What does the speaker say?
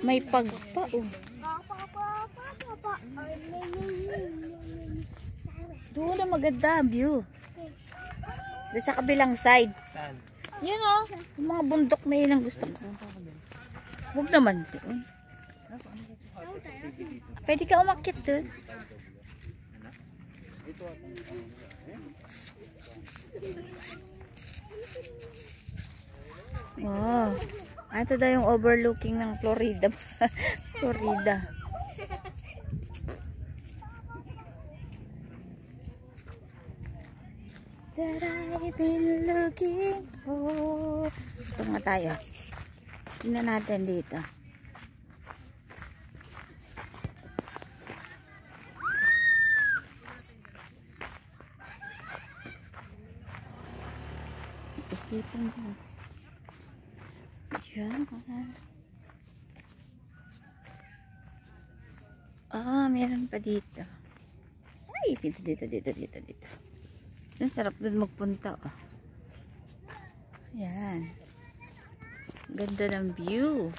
May pagpa, oh. Doon na maganda view. Doon sa kabilang side. Yan oh. Yung mga bundok na yun ang gusto ko. Huwag naman doon. Pwede ka umakyat doon. Wow. Ito daw yung overlooking ng Florida. Florida. That I've been looking for. Ito nga tayo. Tingnan natin dito. Ipon ko. Yan. Meron pa dito. Ay, dito. Ang sarap doon magpunta. Oh. Yan. Ganda ng view.